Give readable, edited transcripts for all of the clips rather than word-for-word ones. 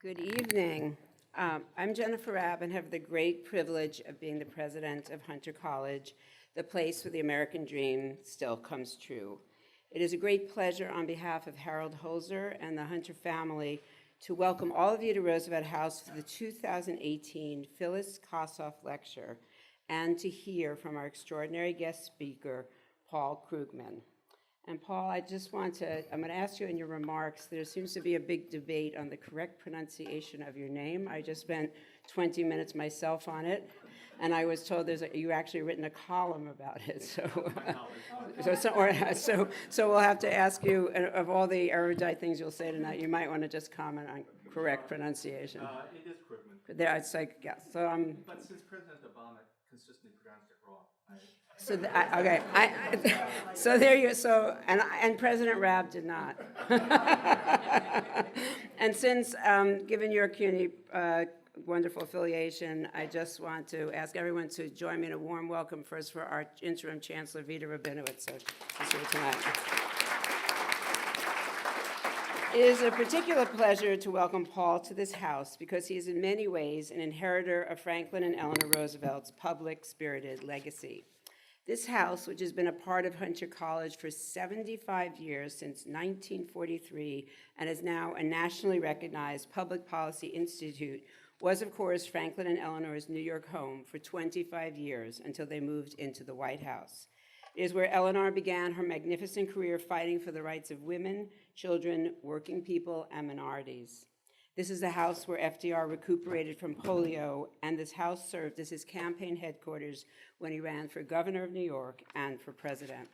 Good evening. I'm Jennifer Rabb and have the great privilege of being the president of Hunter College, the place where the American dream still comes true. It is a great pleasure on behalf of Harold Holzer and the Hunter family to welcome all of you to Roosevelt House for the 2018 Phyllis Kossoff Lecture and to hear from our extraordinary guest speaker, Paul Krugman. And Paul, I'm going to ask you in your remarks, there seems to be a big debate on the correct pronunciation of your name. I just spent 20 minutes myself on it, and I was told you actually written a column about it. So we'll have to ask you, of all the erudite things you'll say tonight, you might want to just comment on correct pronunciation. It is Krugman. There, it's like, yeah, But since President Obama consistently pronounced it wrong, so there you and President Rabb did not. And since given your CUNY wonderful affiliation, I just want to ask everyone to join me in a warm welcome first for our interim chancellor Vita Rabinowitz, who's here tonight. It is a particular pleasure to welcome Paul to this house because he is in many ways an inheritor of Franklin and Eleanor Roosevelt's public-spirited legacy. This house, which has been a part of Hunter College for 75 years, since 1943, and is now a nationally recognized public policy institute, was, of course, Franklin and Eleanor's New York home for 25 years until they moved into the White House. It is where Eleanor began her magnificent career fighting for the rights of women, children, working people, and minorities. This is the house where FDR recuperated from polio, and this house served as his campaign headquarters when he ran for governor of New York and for president.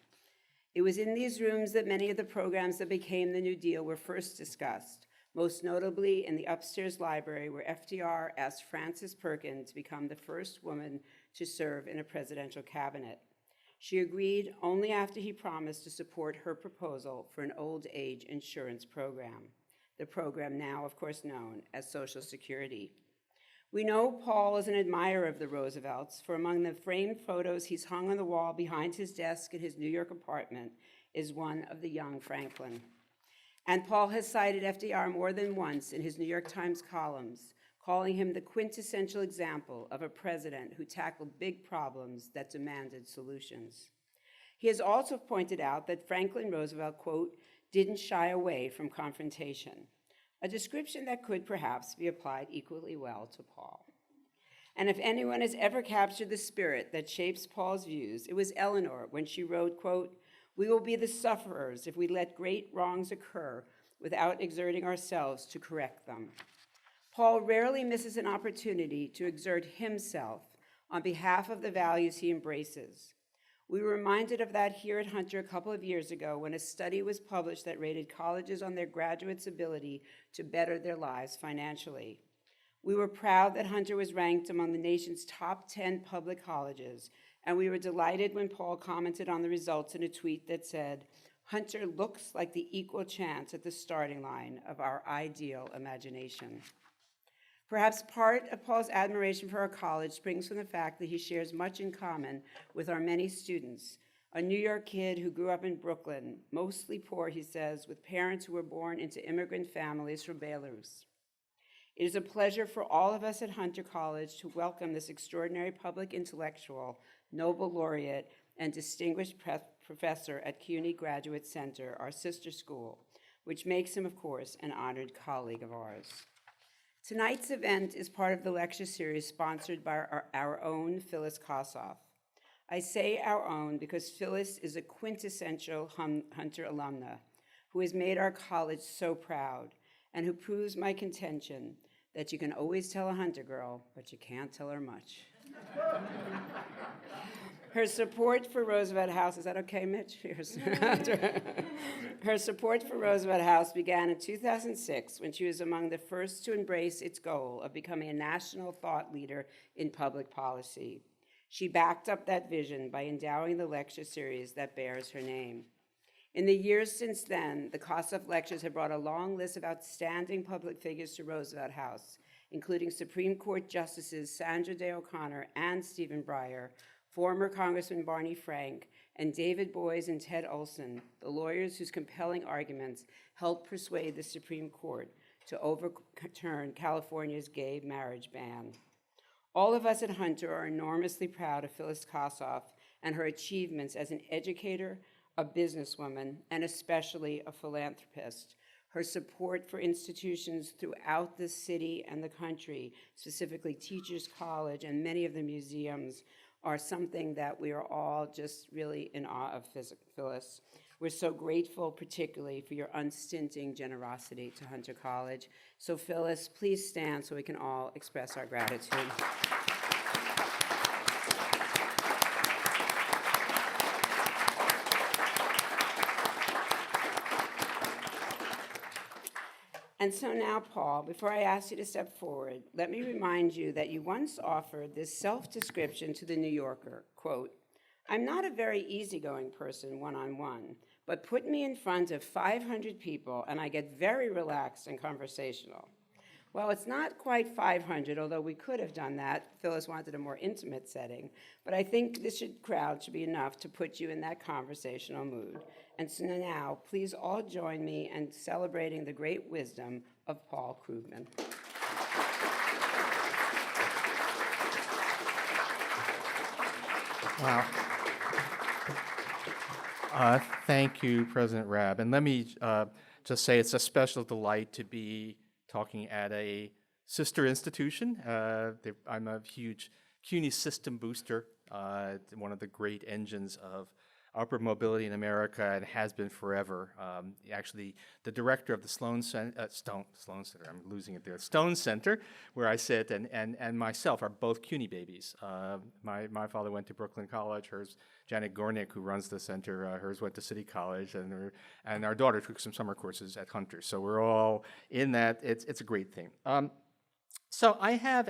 It was in these rooms that many of the programs that became the New Deal were first discussed, most notably in the upstairs library where FDR asked Frances Perkins to become the first woman to serve in a presidential cabinet. She agreed only after he promised to support her proposal for an old age insurance program, the program now, of course, known as Social Security. We know Paul is an admirer of the Roosevelts, for among the framed photos he's hung on the wall behind his desk in his New York apartment is one of the young Franklin. And Paul has cited FDR more than once in his New York Times columns, calling him the quintessential example of a president who tackled big problems that demanded solutions. He has also pointed out that Franklin Roosevelt, quote, didn't shy away from confrontation, a description that could perhaps be applied equally well to Paul. And if anyone has ever captured the spirit that shapes Paul's views, it was Eleanor when she wrote, quote, we will be the sufferers if we let great wrongs occur without exerting ourselves to correct them. Paul rarely misses an opportunity to exert himself on behalf of the values he embraces. We were reminded of that here at Hunter a couple of years ago when a study was published that rated colleges on their graduates' ability to better their lives financially. We were proud that Hunter was ranked among the nation's top 10 public colleges, and we were delighted when Paul commented on the results in a tweet that said, Hunter looks like the equal chance at the starting line of our ideal imagination. Perhaps part of Paul's admiration for our college springs from the fact that he shares much in common with our many students, a New York kid who grew up in Brooklyn, mostly poor, he says, with parents who were born into immigrant families from Belarus. It is a pleasure for all of us at Hunter College to welcome this extraordinary public intellectual, Nobel laureate, and distinguished professor at CUNY Graduate Center, our sister school, which makes him, of course, an honored colleague of ours. Tonight's event is part of the lecture series sponsored by our own Phyllis Kossoff. I say our own because Phyllis is a quintessential Hunter alumna who has made our college so proud and who proves my contention that you can always tell a Hunter girl, but you can't tell her much. Her support for Roosevelt House, is that okay, Mitch? Her support for Roosevelt House began in 2006 when she was among the first to embrace its goal of becoming a national thought leader in public policy. She backed up that vision by endowing the lecture series that bears her name. In the years since then, the Kossoff Lectures have brought a long list of outstanding public figures to Roosevelt House, including Supreme Court Justices Sandra Day O'Connor and Stephen Breyer, former Congressman Barney Frank, and David Boies and Ted Olson, the lawyers whose compelling arguments helped persuade the Supreme Court to overturn California's gay marriage ban. All of us at Hunter are enormously proud of Phyllis Kossoff and her achievements as an educator, a businesswoman, and especially a philanthropist. Her support for institutions throughout the city and the country, specifically Teachers College and many of the museums, are something that we are all just really in awe of Phyllis. We're so grateful, particularly for your unstinting generosity to Hunter College. So Phyllis, please stand so we can all express our gratitude. And so now, Paul, before I ask you to step forward, let me remind you that you once offered this self-description to the New Yorker, quote, "I'm not a very easygoing person one-on-one, but put me in front of 500 people and I get very relaxed and conversational." Well, it's not quite 500, although we could have done that. Phyllis wanted a more intimate setting, but I think this crowd should be enough to put you in that conversational mood. And so now, please all join me in celebrating the great wisdom of Paul Krugman. Wow. Thank you, President Rabb. And let me just say it's a special delight to be talking at a sister institution. I'm a huge CUNY system booster, one of the great engines of upward mobility in America, and has been forever. Actually, the director of the Sloan Center, I'm losing it there, Stone Center, where I sit, and myself are both CUNY babies. My father went to Brooklyn College, hers, Janet Gornick, who runs the center, hers went to City College, and our daughter took some summer courses at Hunter. So we're all in that. It's a great thing. So I have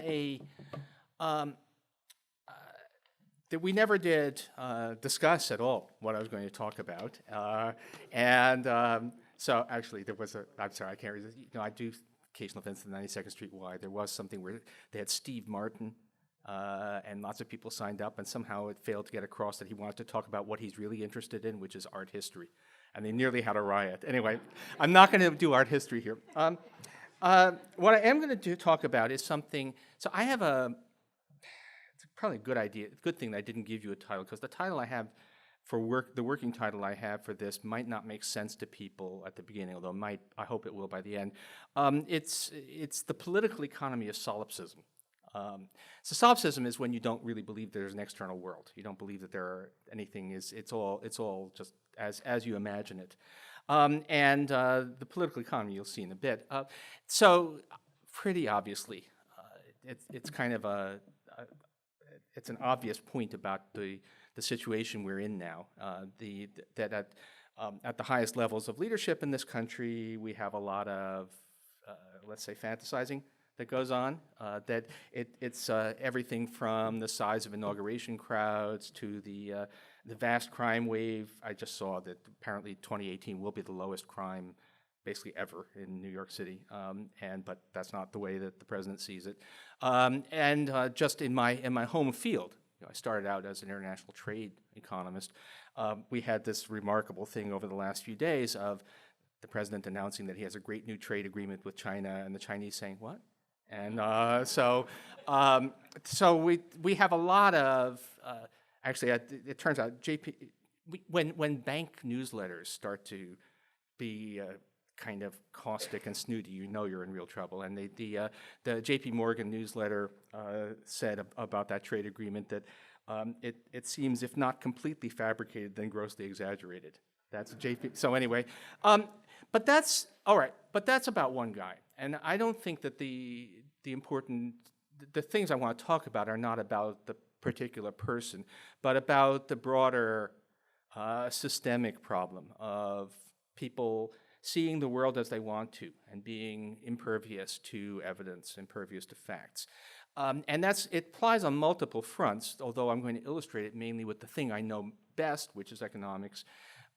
that we never did discuss at all what I was going to talk about. So actually I'm sorry, I can't resist. I do occasional events in 92nd Street Y. There was something where they had Steve Martin, and lots of people signed up, and somehow it failed to get across that he wanted to talk about what he's really interested in, which is art history. And they nearly had a riot. Anyway, I'm not going to do art history here. What I am going to talk about is something, so I have probably a good thing that I didn't give you a title, because the title I have for the working title I have for this might not make sense to people at the beginning, although I hope it will by the end. It's the political economy of solipsism. So solipsism is when you don't really believe there's an external world. You don't believe that it's all just as you imagine it. The political economy you'll see in a bit. So pretty obviously, it's kind of it's an obvious point about the situation we're in now. That at the highest levels of leadership in this country, we have a lot of, let's say, fantasizing that goes on. That it's everything from the size of inauguration crowds to the vast crime wave. I just saw that apparently 2018 will be the lowest crime basically ever in New York City, but that's not the way that the president sees it. Just in my home field, I started out as an international trade economist. We had this remarkable thing over the last few days of the president announcing that he has a great new trade agreement with China, and the Chinese saying, "What?" And so we have a lot of actually. It turns out when bank newsletters start to be kind of caustic and snooty, you're in real trouble. And the J.P. Morgan newsletter said about that trade agreement that it seems, if not completely fabricated, then grossly exaggerated. That's J.P. So anyway, but that's all right. But that's about one guy, and I don't think that the things I want to talk about are not about the particular person, but about the broader systemic problem of people seeing the world as they want to and being impervious to evidence, impervious to facts. And it applies on multiple fronts, although I'm going to illustrate it mainly with the thing I know best, which is economics,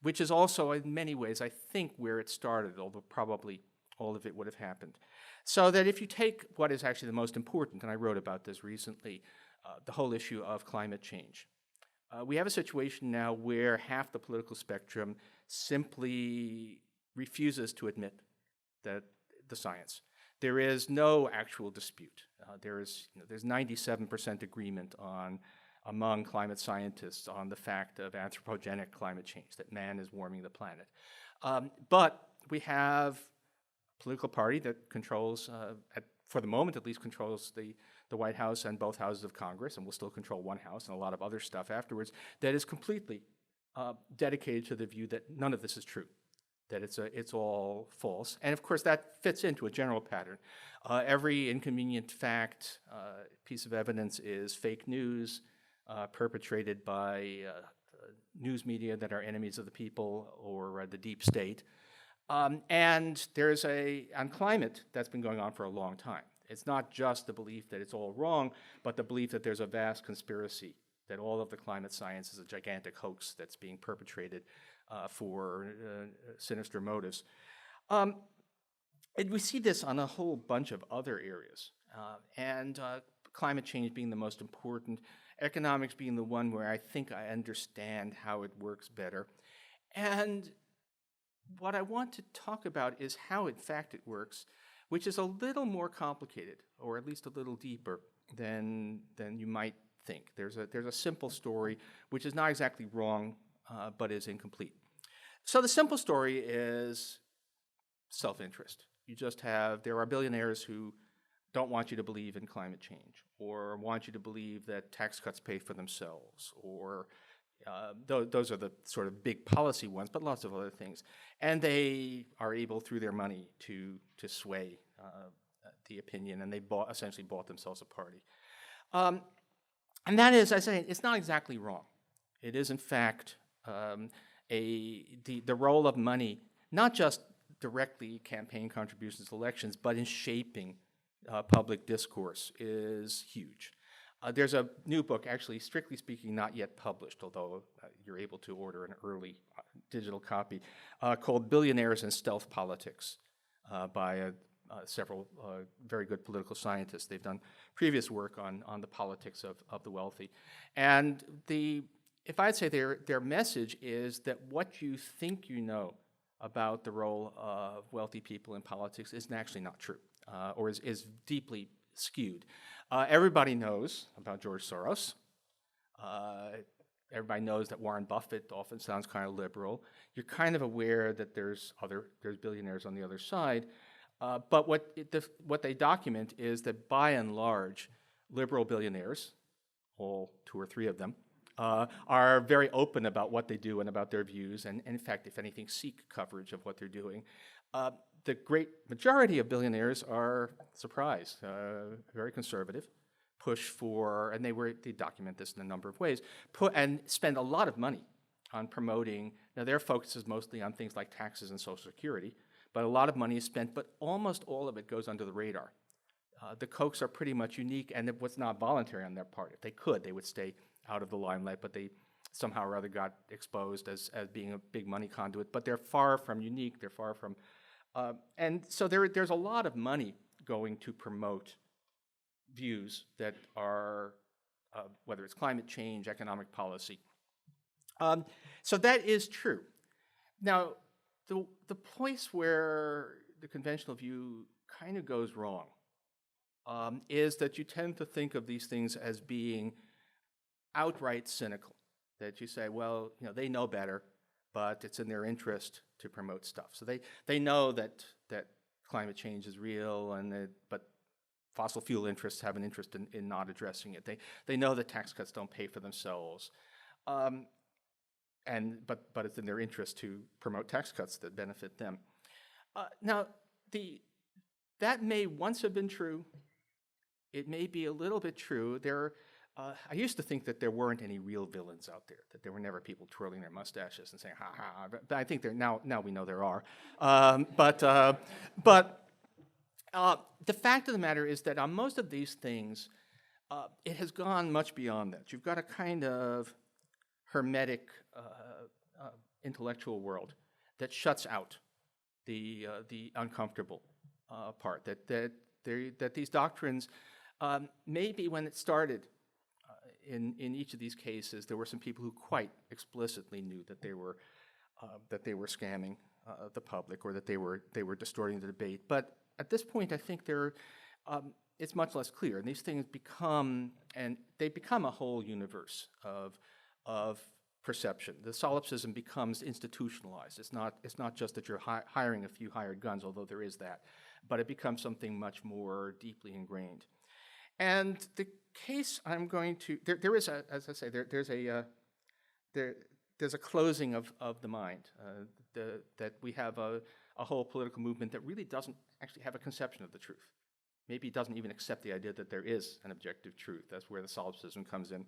which is also in many ways, I think, where it started, although probably all of it would have happened. So that if you take what is actually the most important, and I wrote about this recently, the whole issue of climate change. We have a situation now where half the political spectrum simply refuses to admit that the science. there is no actual dispute. There's 97% agreement among climate scientists on the fact of anthropogenic climate change, that man is warming the planet. But we have a political party that controls, for the moment at least, controls the White House and both houses of Congress, and will still control one house and a lot of other stuff afterwards, that is completely dedicated to the view that none of this is true, that it's all false. And of course, that fits into a general pattern. Every inconvenient fact, piece of evidence is fake news, perpetrated by news media that are enemies of the people or the deep state. And there's on climate, that's been going on for a long time. It's not just the belief that it's all wrong, but the belief that there's a vast conspiracy, that all of the climate science is a gigantic hoax that's being perpetrated for sinister motives. And we see this on a whole bunch of other areas, and climate change being the most important, economics being the one where I think I understand how it works better. And what I want to talk about is how, in fact, it works, which is a little more complicated, or at least a little deeper than you might think. There's a simple story, which is not exactly wrong, but is incomplete. So the simple story is self-interest. There are billionaires who don't want you to believe in climate change, or want you to believe that tax cuts pay for themselves, or those are the sort of big policy ones, but lots of other things. And they are able, through their money, to sway the opinion, and they essentially bought themselves a party. And that is, I say, it's not exactly wrong. It is, in fact, the role of money, not just directly campaign contributions to elections, but in shaping public discourse, is huge. There's a new book, actually, strictly speaking, not yet published, although you're able to order an early digital copy, called Billionaires and Stealth Politics by several very good political scientists. They've done previous work on the politics of the wealthy. And if I'd say their message is that what you think you know about the role of wealthy people in politics is actually not true, or is deeply skewed. Everybody knows about George Soros. Everybody knows that Warren Buffett often sounds kind of liberal. You're kind of aware that there's billionaires on the other side. But what they document is that by and large, liberal billionaires, all 2 or 3 of them, are very open about what they do and about their views, and in fact, if anything, seek coverage of what they're doing. The great majority of billionaires are, surprise, very conservative, push for, and they document this in a number of ways, and spend a lot of money on promoting. Now, their focus is mostly on things like taxes and Social Security, but a lot of money is spent, but almost all of it goes under the radar. The Kochs are pretty much unique, and it was not voluntary on their part. If they could, they would stay out of the limelight, but they somehow or other got exposed as being a big money conduit. But they're far from unique. They're far from, and so there's a lot of money going to promote views that are, whether it's climate change, economic policy. So that is true. Now, the place where the conventional view kind of goes wrong is that you tend to think of these things as being outright cynical. That you say, well, they know better, but it's in their interest to promote stuff. So they know that climate change is real, but fossil fuel interests have an interest in not addressing it. They know that tax cuts don't pay for themselves, but it's in their interest to promote tax cuts that benefit them. Now, that may once have been true. It may be a little bit true. I used to think that there weren't any real villains out there, that there were never people twirling their mustaches and saying, ha ha, but I think now we know there are. But the fact of the matter is that on most of these things, it has gone much beyond that. You've got a kind of hermetic intellectual world that shuts out the uncomfortable part, that these doctrines, maybe when it started, in each of these cases, there were some people who quite explicitly knew that they were scamming the public, or that they were distorting the debate. But at this point, I think it's much less clear, and these things become a whole universe of perception. The solipsism becomes institutionalized. It's not just that you're hiring a few hired guns, although there is that, but it becomes something much more deeply ingrained. And the case I'm going to there is a, as I say, there's a closing of the mind, that we have a whole political movement that really doesn't actually have a conception of the truth. Maybe it doesn't even accept the idea that there is an objective truth. That's where the solipsism comes in.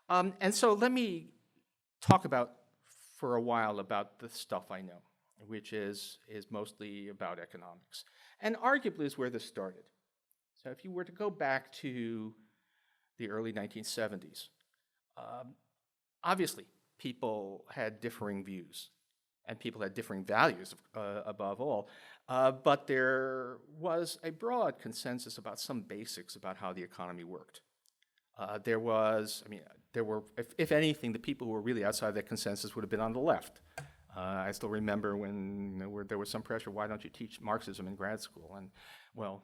And so let me talk for a while about the stuff I know, which is mostly about economics. And arguably is where this started. So if you were to go back to the early 1970s, obviously people had differing views and people had differing values above all, but there was a broad consensus about some basics about how the economy worked. There were, if anything, the people who were really outside that consensus would have been on the left. I still remember when there was some pressure, why don't you teach Marxism in grad school? And well,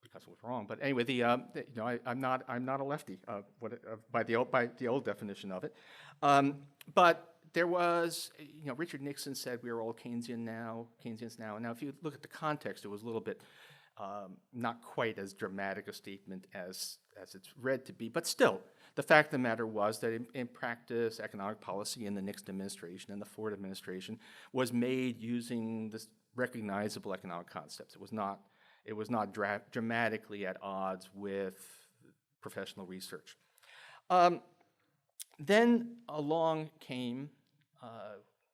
because it was wrong. But anyway, I'm not a lefty by the old definition of it. But there was, Richard Nixon said we are all Keynesians now. And now, if you look at the context, it was a little bit not quite as dramatic a statement as it's read to be. But still, the fact of the matter was that in practice, economic policy in the Nixon administration and the Ford administration was made using this recognizable economic concepts. It was not dramatically at odds with professional research. Then along came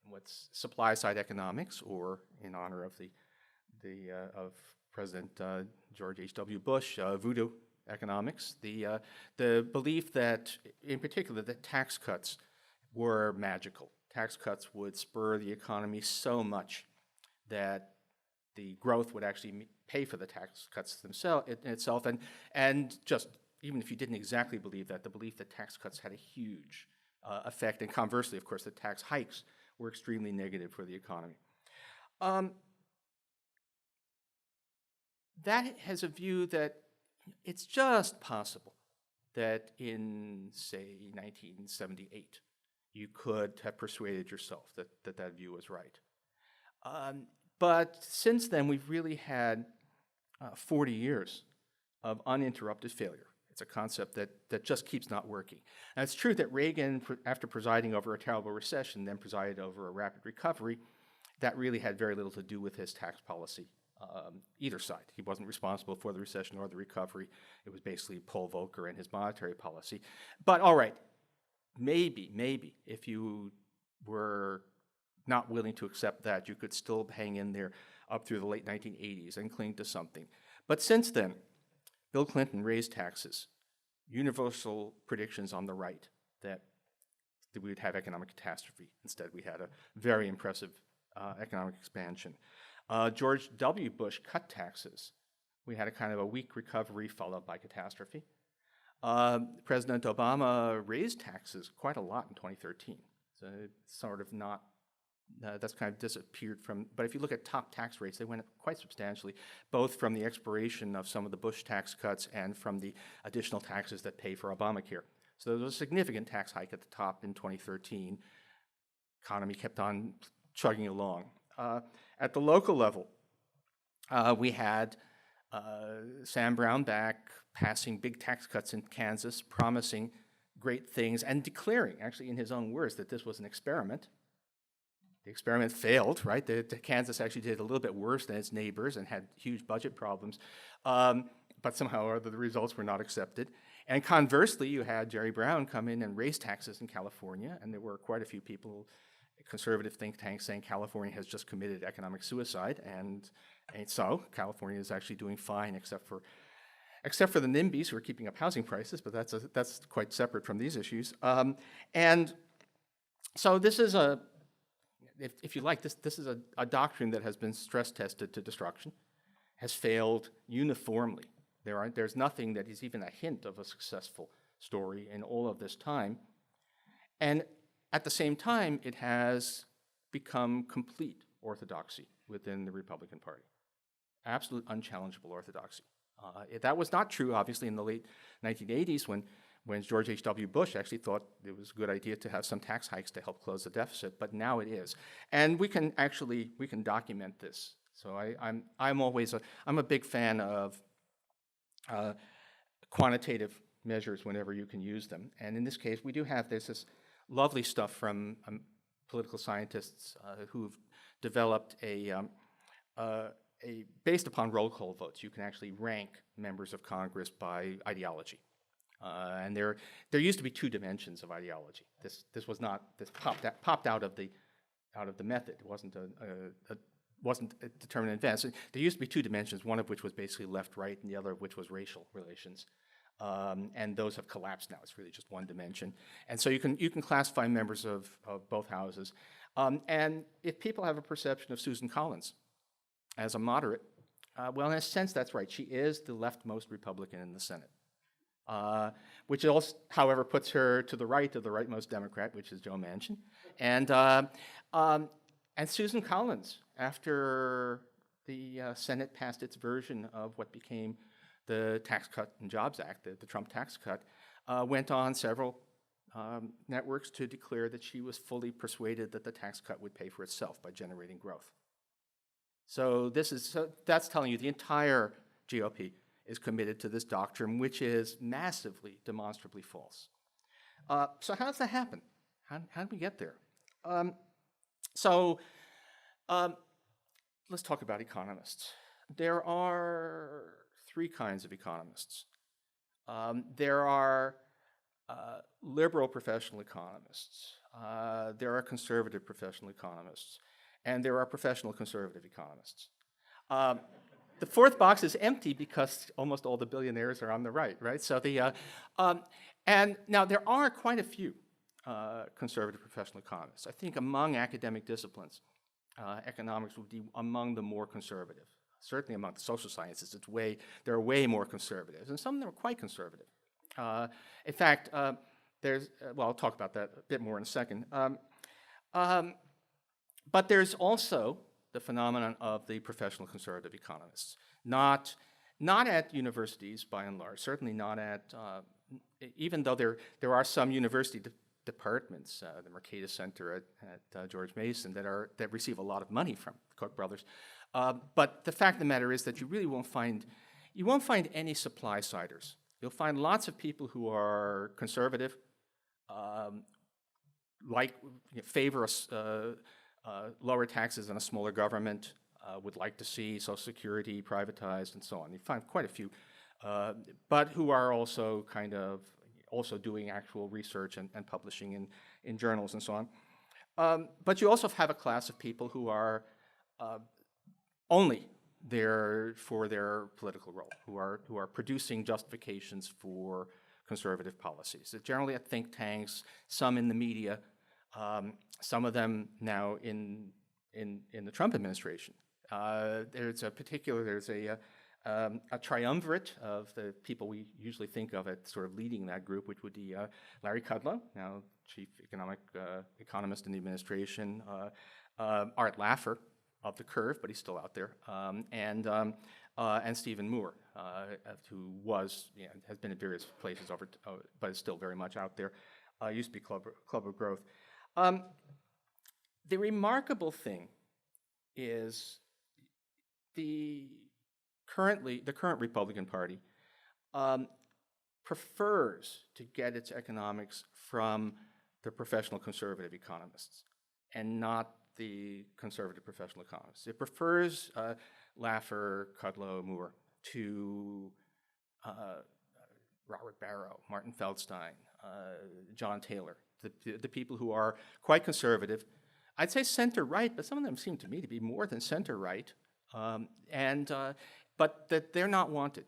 what's supply-side economics, or in honor of of President George H.W. Bush, voodoo economics, the belief that, in particular, that tax cuts were magical. Tax cuts would spur the economy so much that the growth would actually pay for the tax cuts itself, and just even if you didn't exactly believe that, the belief that tax cuts had a huge effect, and conversely, of course, the tax hikes were extremely negative for the economy. That has a view that it's just possible that in, say, 1978, you could have persuaded yourself that view was right. But since then, we've really had 40 years of uninterrupted failure. It's a concept that just keeps not working. And it's true that Reagan, after presiding over a terrible recession, then presided over a rapid recovery. That really had very little to do with his tax policy, either side. He wasn't responsible for the recession or the recovery. It was basically Paul Volcker and his monetary policy. But all right, maybe if you were not willing to accept that, you could still hang in there up through the late 1980s and cling to something. But since then, Bill Clinton raised taxes, universal predictions on the right that we would have economic catastrophe. Instead, we had a very impressive economic expansion. George W. Bush cut taxes. We had a kind of a weak recovery followed by catastrophe. President Obama raised taxes quite a lot in 2013. So it's sort of not, that's kind of disappeared from, but if you look at top tax rates, they went up quite substantially, both from the expiration of some of the Bush tax cuts and from the additional taxes that pay for Obamacare. So there was a significant tax hike at the top in 2013. Economy kept on chugging along. At the local level, we had Sam Brownback passing big tax cuts in Kansas, promising great things, and declaring, actually in his own words, that this was an experiment. The experiment failed, right? Kansas actually did a little bit worse than its neighbors and had huge budget problems, but somehow or other the results were not accepted. And conversely, you had Jerry Brown come in and raise taxes in California, and there were quite a few people, conservative think tanks, saying California has just committed economic suicide, and so California is actually doing fine, except for the NIMBYs who are keeping up housing prices, but that's quite separate from these issues. And so this is if you like, this is a doctrine that has been stress tested to destruction, has failed uniformly. There's nothing that is even a hint of a successful story in all of this time. And at the same time, it has become complete orthodoxy within the Republican Party. absolute unchallengeable orthodoxy. That was not true, obviously, in the late 1980s when George H.W. Bush actually thought it was a good idea to have some tax hikes to help close the deficit, but now it is. And we can document this. So I'm a big fan of quantitative measures whenever you can use them. And in this case, we do have this lovely stuff from political scientists who've developed based upon roll call votes, you can actually rank members of Congress by ideology. And there used to be two dimensions of ideology. This popped out of the method. It wasn't determined in advance. There used to be two dimensions, one of which was basically left-right, and the other of which was racial relations. And those have collapsed now. It's really just one dimension. And so you can classify members of both houses. And if people have a perception of Susan Collins as a moderate, well, in a sense, that's right. She is the leftmost Republican in the Senate, which also, however, puts her to the right of the rightmost Democrat, which is Joe Manchin. And Susan Collins, after the Senate passed its version of what became the Tax Cut and Jobs Act, the Trump tax cut, went on several networks to declare that she was fully persuaded that the tax cut would pay for itself by generating growth. So that's telling you the entire GOP is committed to this doctrine, which is massively, demonstrably false. So how does that happen? How did we get there? Let's talk about economists. There are three kinds of economists. There are liberal professional economists. There are conservative professional economists. And there are professional conservative economists. The fourth box is empty because almost all the billionaires are on the right? So and now there are quite a few conservative professional economists. I think among academic disciplines, economics would be among the more conservative. Certainly among the social sciences, there are way more conservatives, and some of them are quite conservative. In fact, I'll talk about that a bit more in a second. But there's also the phenomenon of the professional conservative economists, not at universities by and large, certainly not at, even though there are some university departments, the Mercatus Center at George Mason, that receive a lot of money from the Koch brothers. But the fact of the matter is that you really won't find any supply-siders. You'll find lots of people who are conservative, favor lower taxes and a smaller government, would like to see Social Security privatized and so on. You find quite a few, but who are also also doing actual research and publishing in journals and so on. But you also have a class of people who are only there for their political role, who are producing justifications for conservative policies. Generally at think tanks, some in the media, some of them now in the Trump administration. There's a triumvirate of the people we usually think of as sort of leading that group, which would be Larry Kudlow, now chief economist in the administration, Art Laffer of the Curve, but he's still out there, and Stephen Moore, who has been in various places but is still very much out there. Used to be Club of Growth. The remarkable thing is the current Republican Party prefers to get its economics from the professional conservative economists and not the conservative professional economists. It prefers Laffer, Kudlow, Moore to Robert Barro, Martin Feldstein, John Taylor, the people who are quite conservative. I'd say center-right, but some of them seem to me to be more than center-right, but that they're not wanted.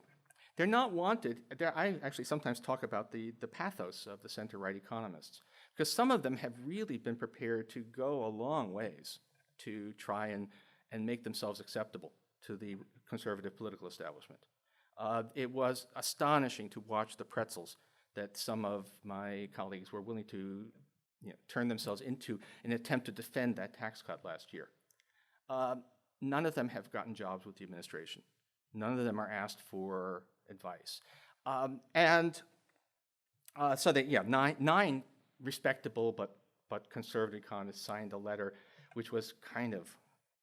They're not wanted. I actually sometimes talk about the pathos of the center-right economists, because some of them have really been prepared to go a long ways to try and make themselves acceptable to the conservative political establishment. It was astonishing to watch the pretzels that some of my colleagues were willing to turn themselves into in an attempt to defend that tax cut last year. none of them have gotten jobs with the administration. None of them are asked for advice. So that, yeah, nine respectable but conservative economists signed a letter which was kind of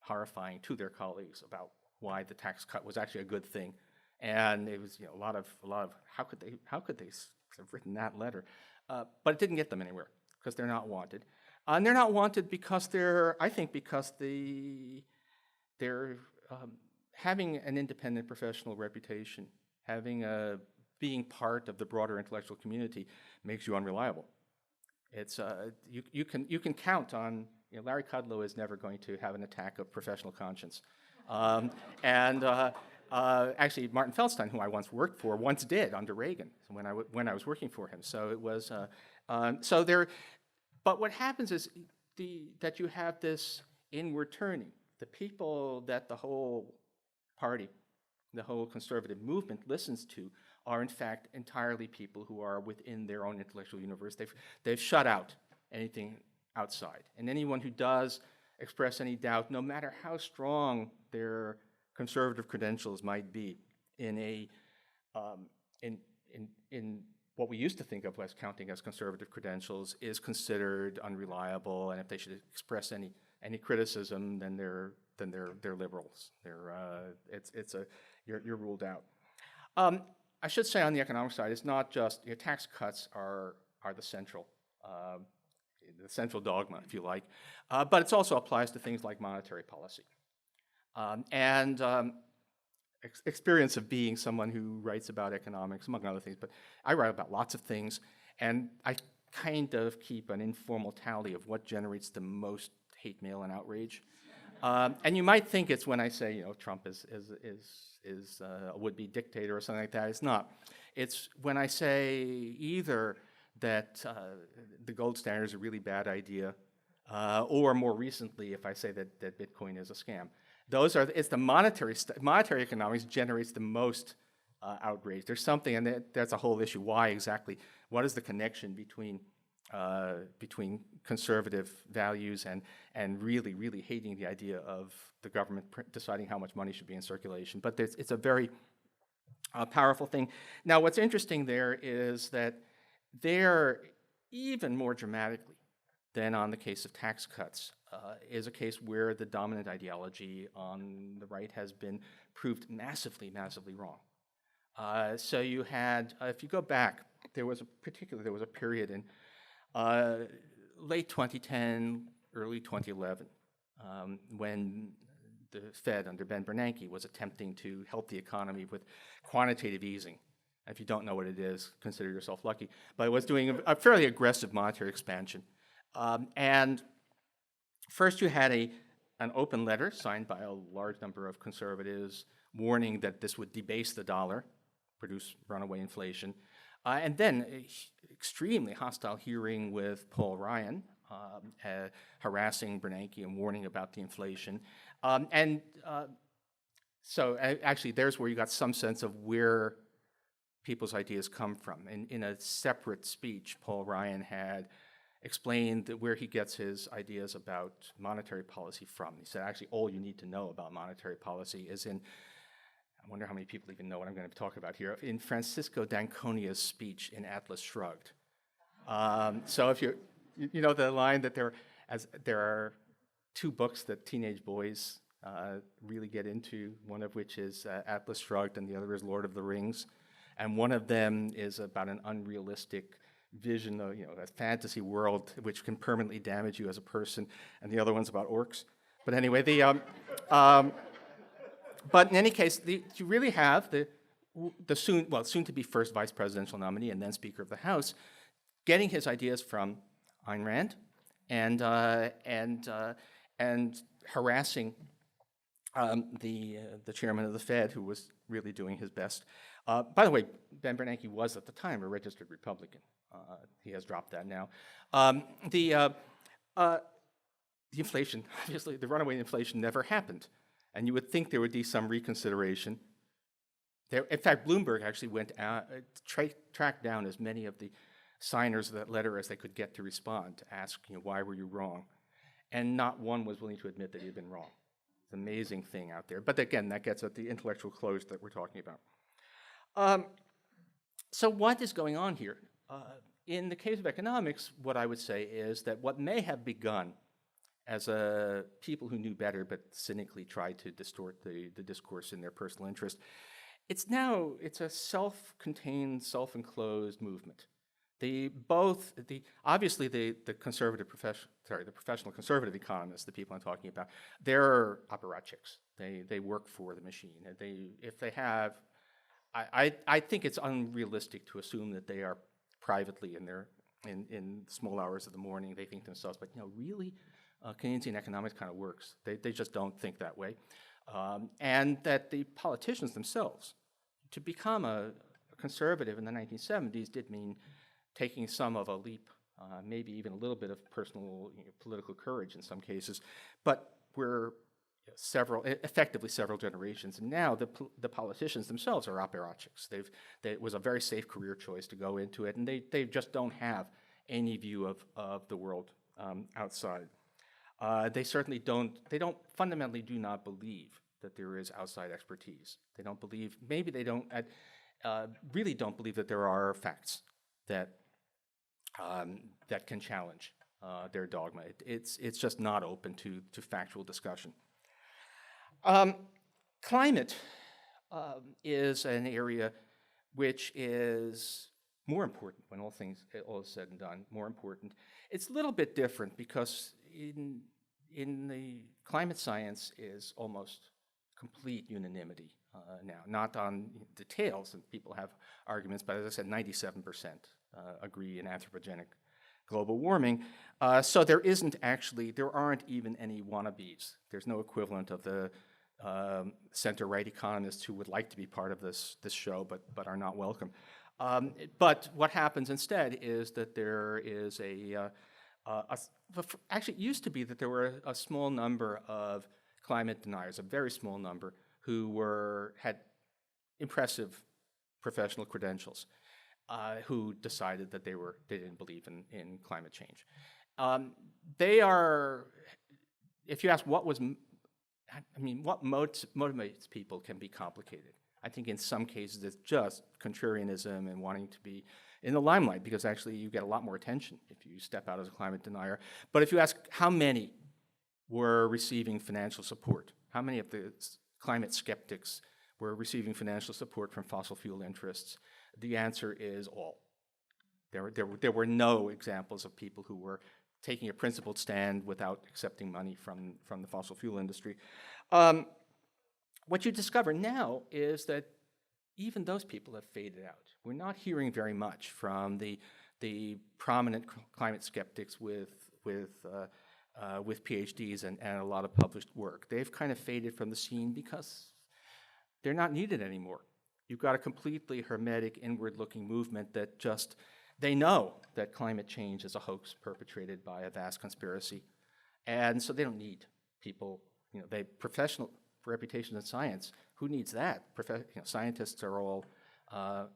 horrifying to their colleagues about why the tax cut was actually a good thing. And it was, a lot of how could they have written that letter? But it didn't get them anywhere because they're not wanted. And they're not wanted because they're having an independent professional reputation, being part of the broader intellectual community makes you unreliable. It's you can count on, Larry Kudlow is never going to have an attack of professional conscience, actually Martin Feldstein, who I once worked for, once did under Reagan when I was working for him. So it was But what happens is that you have this inward turning. The people that the whole party, the whole conservative movement listens to are in fact entirely people who are within their own intellectual universe. They've shut out anything outside. And anyone who does express any doubt, no matter how strong their conservative credentials might be, in what we used to think of as counting as conservative credentials, is considered unreliable. And if they should express any criticism, then they're liberals. You're ruled out. I should say on the economic side, it's not just tax cuts are the central dogma, if you like, but it also applies to things like monetary policy. Experience of being someone who writes about economics, among other things, but I write about lots of things, and I kind of keep an informal tally of what generates the most hate mail and outrage. And you might think it's when I say, Trump is a would-be dictator or something like that. It's not. It's when I say either that the gold standard is a really bad idea, or more recently, if I say that Bitcoin is a scam. It's the monetary economics generates the most outrage. There's something, and that's a whole issue. Why exactly? What is the connection between conservative values and really hating the idea of the government deciding how much money should be in circulation? But it's a very powerful thing. Now, what's interesting there is that there, even more dramatically than on the case of tax cuts, is a case where the dominant ideology on the right has been proved massively wrong. So you had, if you go back, there was a period in late 2010, early 2011, when the Fed under Ben Bernanke was attempting to help the economy with quantitative easing. If you don't know what it is, consider yourself lucky. But it was doing a fairly aggressive monetary expansion. And first you had an open letter signed by a large number of conservatives warning that this would debase the dollar, produce runaway inflation. And then an extremely hostile hearing with Paul Ryan, harassing Bernanke and warning about the inflation. So actually there's where you got some sense of where people's ideas come from. In a separate speech, Paul Ryan had explained where he gets his ideas about monetary policy from. He said, actually, all you need to know about monetary policy is in, I wonder how many people even know what I'm going to talk about here, in Francisco d'Anconia's speech in Atlas Shrugged. So if you know the line that there are two books that teenage boys really get into, one of which is Atlas Shrugged and the other is Lord of the Rings. And one of them is about an unrealistic vision of, a fantasy world which can permanently damage you as a person, and the other one's about orcs. But anyway, but in any case, you really have the soon-to-be first vice presidential nominee and then Speaker of the House getting his ideas from Ayn Rand and harassing the chairman of the Fed, who was really doing his best. By the way, Ben Bernanke was at the time a registered Republican. He has dropped that now. The inflation, obviously, the runaway inflation never happened. And you would think there would be some reconsideration. In fact, Bloomberg actually went out, tracked down as many of the signers of that letter as they could get to respond, to ask, why were you wrong? And not one was willing to admit that he had been wrong. amazing thing out there. But again, that gets at the intellectual close that we're talking about. So what is going on here? In the case of economics, what I would say is that what may have begun as people who knew better but cynically tried to distort the discourse in their personal interest, it's a self-contained, self-enclosed movement. Obviously the professional conservative economists, the people I'm talking about, they're apparatchiks. They work for the machine. I think it's unrealistic to assume that they are privately in small hours of the morning, they think to themselves, but really, Keynesian economics kind of works. They just don't think that way. And that the politicians themselves, to become a conservative in the 1970s did mean taking some of a leap, maybe even a little bit of personal political courage in some cases, but we're effectively several generations, and now the politicians themselves are apparatchiks. It was a very safe career choice to go into it, and they just don't have any view of the world outside. They fundamentally do not believe that there is outside expertise. They don't believe, maybe they don't, really don't believe that there are facts that can challenge their dogma. It's just not open to factual discussion. Climate is an area which is more important when all is said and done, more important. It's a little bit different because in the climate science is almost complete unanimity now, not on details, and people have arguments, but as I said, 97% agree in anthropogenic global warming. So there aren't even any wannabes. There's no equivalent of the center-right economists who would like to be part of this show, but are not welcome. But what happens instead is that there is actually it used to be that there were a small number of climate deniers, a very small number, who had impressive professional credentials, who decided that they didn't believe in climate change. If you ask what motivates people can be complicated. I think in some cases it's just contrarianism and wanting to be in the limelight, because actually you get a lot more attention if you step out as a climate denier. But if you ask how many were receiving financial support, how many of the climate skeptics were receiving financial support from fossil fuel interests, the answer is all. There were no examples of people who were taking a principled stand without accepting money from the fossil fuel industry. What you discover now is that even those people have faded out. We're not hearing very much from the prominent climate skeptics with PhDs and a lot of published work. They've kind of faded from the scene because they're not needed anymore. You've got a completely hermetic, inward-looking movement that they know that climate change is a hoax perpetrated by a vast conspiracy, and so they don't need people. Professional reputation in science. Who needs that? Scientists are all. I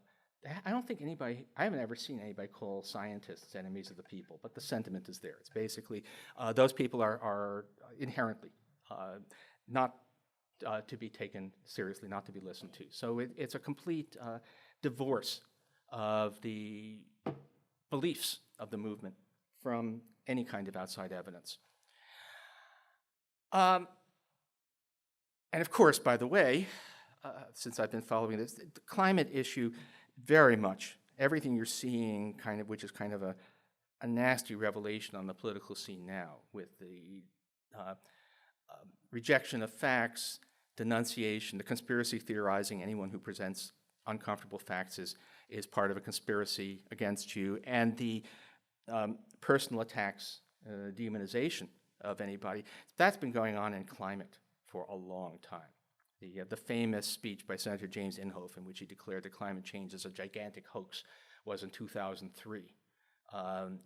don't think anybody. I haven't ever seen anybody call scientists enemies of the people, but the sentiment is there. It's basically those people are inherently not to be taken seriously, not to be listened to. So it's a complete divorce of the beliefs of the movement from any kind of outside evidence. And of course, by the way, since I've been following this, the climate issue, very much, everything you're seeing which is kind of a nasty revelation on the political scene now, with the rejection of facts, denunciation, the conspiracy theorizing. Anyone who presents uncomfortable facts is part of a conspiracy against you, and the personal attacks, demonization of anybody. That's been going on in climate for a long time. The famous speech by Senator James Inhofe, in which he declared that climate change is a gigantic hoax, was in 2003. I've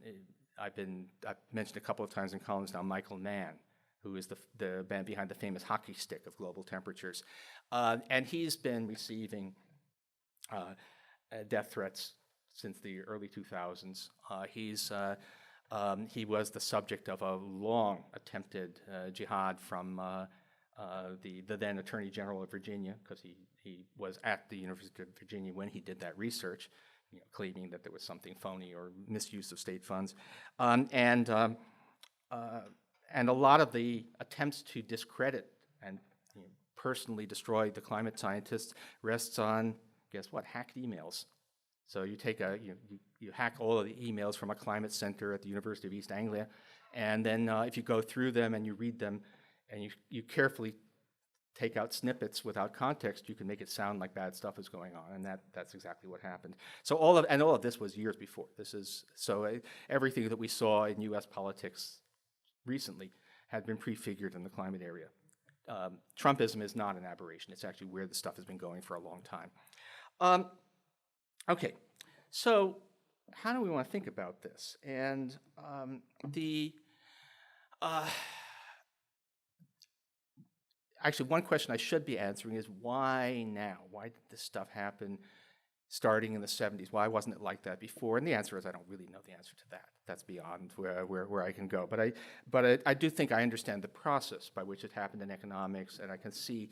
mentioned a couple of times in columns now Michael Mann, who is the man behind the famous hockey stick of global temperatures. And he's been receiving death threats since the early 2000s. He was the subject of a long attempted jihad from the then Attorney General of Virginia, because he was at the University of Virginia when he did that research, claiming that there was something phony or misuse of state funds. And a lot of the attempts to discredit and personally destroy the climate scientists rests on, guess what, hacked emails. So you take you hack all of the emails from a climate center at the University of East Anglia, and then if you go through them and you read them, and you carefully take out snippets without context, you can make it sound like bad stuff is going on, and that's exactly what happened. So all of this was years before. Everything that we saw in U.S. politics recently had been prefigured in the climate area. Trumpism is not an aberration. It's actually where the stuff has been going for a long time. Okay, so how do we want to think about this? And actually, one question I should be answering is why now? Why did this stuff happen starting in the 70s? Why wasn't it like that before? And the answer is I don't really know the answer to that. That's beyond where I can go. But I do think I understand the process by which it happened in economics, and I can see,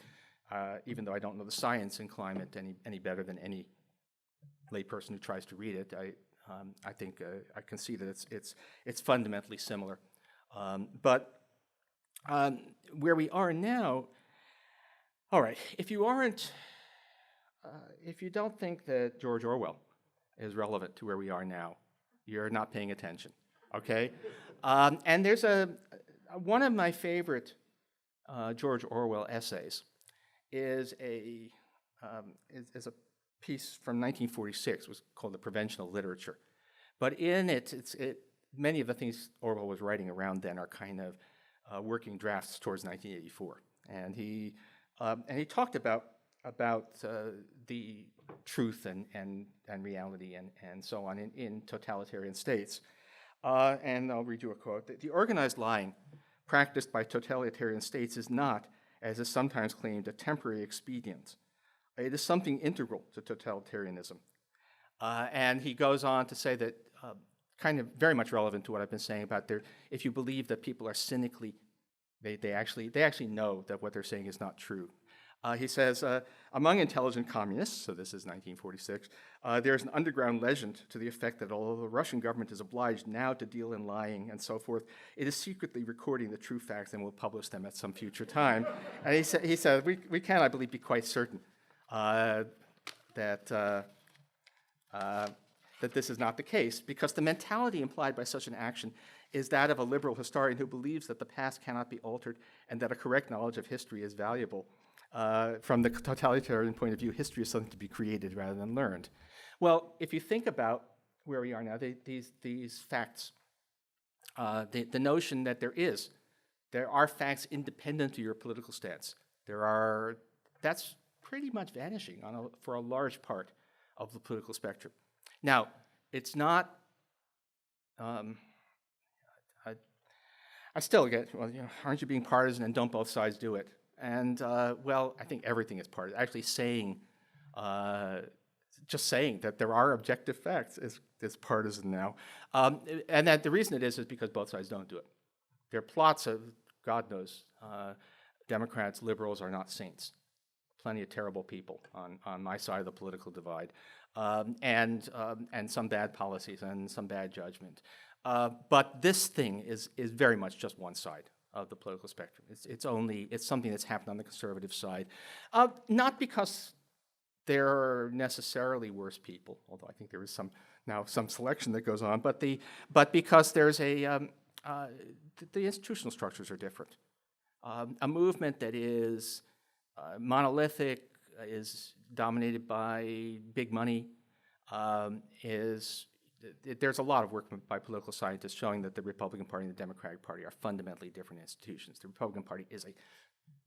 even though I don't know the science in climate any better than any layperson who tries to read it, I think I can see that it's fundamentally similar. But where we are now, all right, if you don't think that George Orwell is relevant to where we are now, you're not paying attention, okay? And there's one of my favorite George Orwell essays is a piece from 1946, was called The Prevention of Literature. But in it, many of the things Orwell was writing around then are kind of working drafts towards 1984. And he talked about the truth and reality and so on in totalitarian states. And I'll read you a quote. The organized lying practiced by totalitarian states is not, as is sometimes claimed, a temporary expedient. It is something integral to totalitarianism. And he goes on to say that, kind of very much relevant to what I've been saying about if you believe that people are cynically, they actually know that what they're saying is not true. He says, among intelligent communists, so this is 1946, there's an underground legend to the effect that although the Russian government is obliged now to deal in lying and so forth, it is secretly recording the true facts and will publish them at some future time. And he said, we can, I believe, be quite certain that this is not the case, because the mentality implied by such an action is that of a liberal historian who believes that the past cannot be altered and that a correct knowledge of history is valuable. From the totalitarian point of view, history is something to be created rather than learned. Well, if you think about where we are now, these facts, the notion that there are facts independent of your political stance, that's pretty much vanishing for a large part of the political spectrum. Now, it's not, I still get, well, aren't you being partisan and don't both sides do it? And, well, I think everything is partisan. Actually just saying that there are objective facts is partisan now. And that the reason it is because both sides don't do it. There are plots of, God knows, Democrats, liberals are not saints. Plenty of terrible people on my side of the political divide, and some bad policies and some bad judgment. But this thing is very much just one side of the political spectrum. It's something that's happened on the conservative side, not because they're necessarily worse people, although I think there is some selection that goes on, but because there's the institutional structures are different. A movement that is monolithic, is dominated by big money, there's a lot of work by political scientists showing that the Republican Party and the Democratic Party are fundamentally different institutions. The Republican Party is a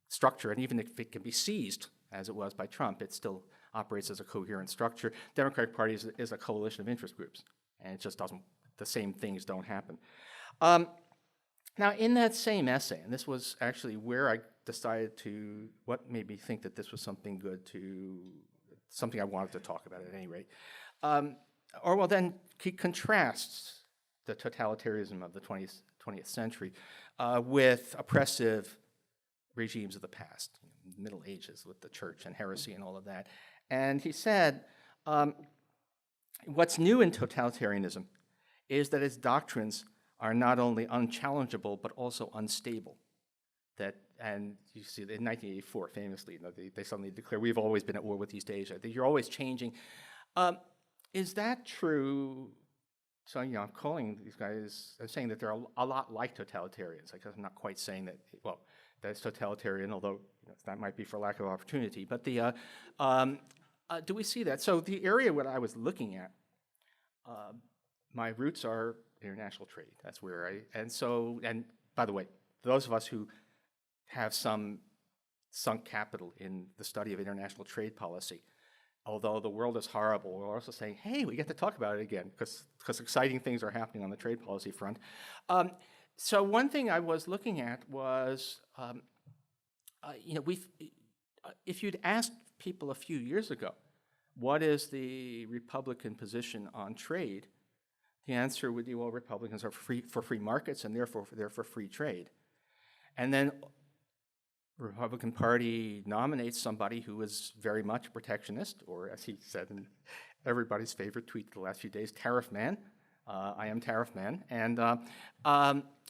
structure, and even if it can be seized, as it was by Trump, it still operates as a coherent structure. The Democratic Party is a coalition of interest groups, and it just doesn't, the same things don't happen. Now, in that same essay, and this was actually where I decided what made me think that this was something I wanted to talk about at any rate. Orwell then contrasts the totalitarianism of the 20th century with oppressive regimes of the past, Middle Ages with the church and heresy and all of that. And he said, what's new in totalitarianism is that its doctrines are not only unchallengeable, but also unstable. And you see, in 1984, famously, they suddenly declare, we've always been at war with East Asia. You're always changing. Is that true? So, I'm calling these guys, I'm saying that they're a lot like totalitarians. I'm not quite saying that, well, that's totalitarian, although that might be for lack of opportunity. But do we see that? So the area what I was looking at, my roots are international trade. That's where and by the way, those of us who have some sunk capital in the study of international trade policy, although the world is horrible, we're also saying, hey, we get to talk about it again, because exciting things are happening on the trade policy front. So one thing I was looking at was, if you'd asked people a few years ago, what is the Republican position on trade, the answer would be, well, Republicans are for free markets, and therefore they're for free trade. And then the Republican Party nominates somebody who is very much protectionist, or as he said in everybody's favorite tweet the last few days, tariff man. I am tariff man. And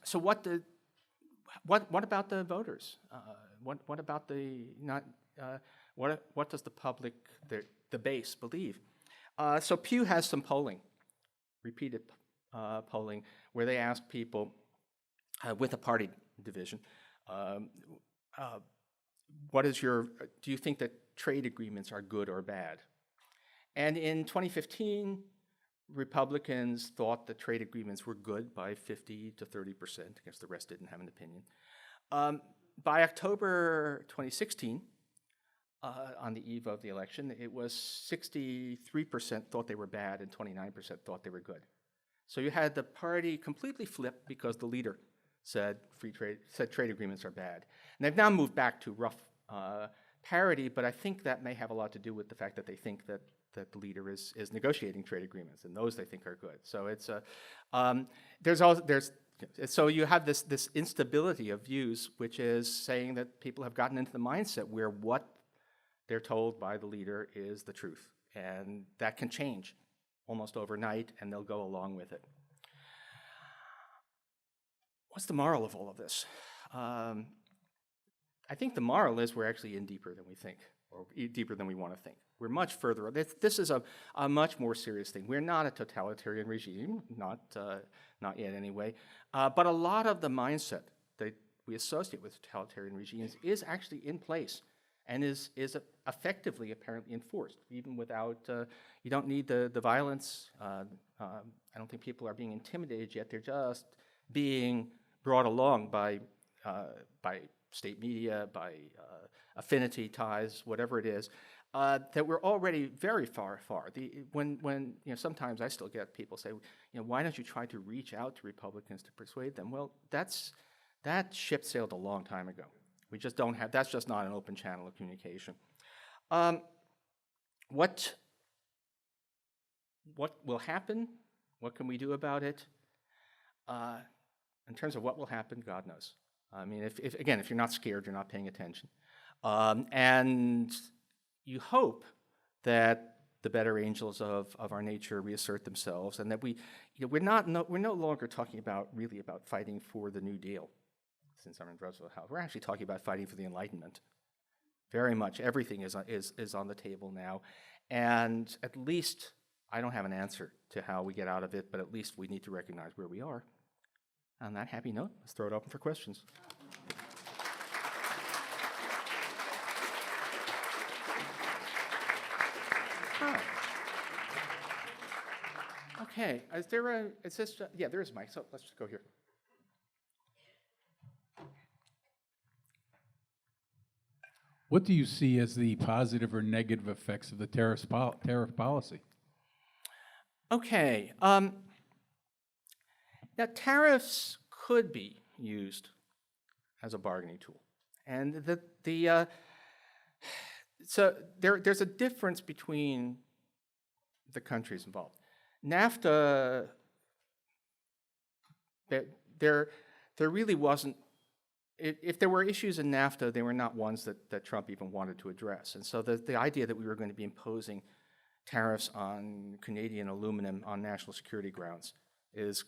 so what about the voters? What about what does the public, the base, believe? So Pew has some polling, repeated polling, where they ask people with a party division, do you think that trade agreements are good or bad? And in 2015, Republicans thought that trade agreements were good by 50 to 30%. I guess the rest didn't have an opinion. By October 2016, on the eve of the election, it was 63% thought they were bad and 29% thought they were good. So you had the party completely flipped because the leader said trade agreements are bad. And they've now moved back to rough parity, but I think that may have a lot to do with the fact that they think that the leader is negotiating trade agreements, and those they think are good. So it's so you have this instability of views, which is saying that people have gotten into the mindset where what they're told by the leader is the truth, and that can change almost overnight, and they'll go along with it. What's the moral of all of this? I think the moral is we're actually in deeper than we think, or deeper than we want to think. We're much further. This is a much more serious thing. We're not a totalitarian regime, not yet anyway. But a lot of the mindset that we associate with totalitarian regimes is actually in place and is effectively apparently enforced, even without, you don't need the violence. I don't think people are being intimidated yet. They're just being brought along by state media, by affinity ties, whatever it is, that we're already very far. When sometimes I still get people say, why don't you try to reach out to Republicans to persuade them? Well, that ship sailed a long time ago. We just don't have. That's just not an open channel of communication. What will happen? What can we do about it? In terms of what will happen, God knows. I mean, if you're not scared, you're not paying attention. And you hope that the better angels of our nature reassert themselves, and that we're no longer talking about fighting for the New Deal, since I'm in Roosevelt House. We're actually talking about fighting for the Enlightenment. Very much everything is on the table now, and at least I don't have an answer to how we get out of it, but at least we need to recognize where we are. On that happy note, let's throw it open for questions. Okay, there is a mic, so let's just go here. What do you see as the positive or negative effects of the tariff policy? Okay, now tariffs could be used as a bargaining tool, and so there's a difference between the countries involved. NAFTA, there really wasn't if there were issues in NAFTA, they were not ones that Trump even wanted to address. And so the idea that we were going to be imposing tariffs on Canadian aluminum on national security grounds is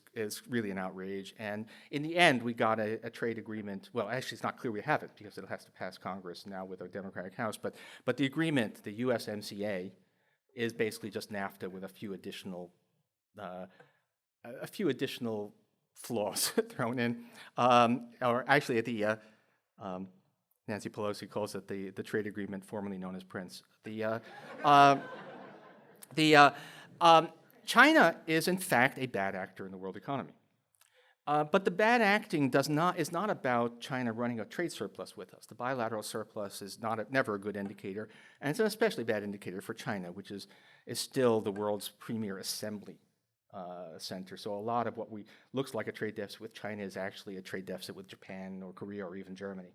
really an outrage. And in the end, we got a trade agreement. Well, actually, it's not clear we have it because it has to pass Congress now with a Democratic House. But the agreement, the USMCA, is basically just NAFTA with a few additional flaws thrown in. Or actually, Nancy Pelosi calls it the trade agreement formerly known as Prince. China is, in fact, a bad actor in the world economy. But the bad acting is not about China running a trade surplus with us. The bilateral surplus is never a good indicator, and it's an especially bad indicator for China, which is still the world's premier assembly center. So a lot of what looks like a trade deficit with China is actually a trade deficit with Japan or Korea or even Germany.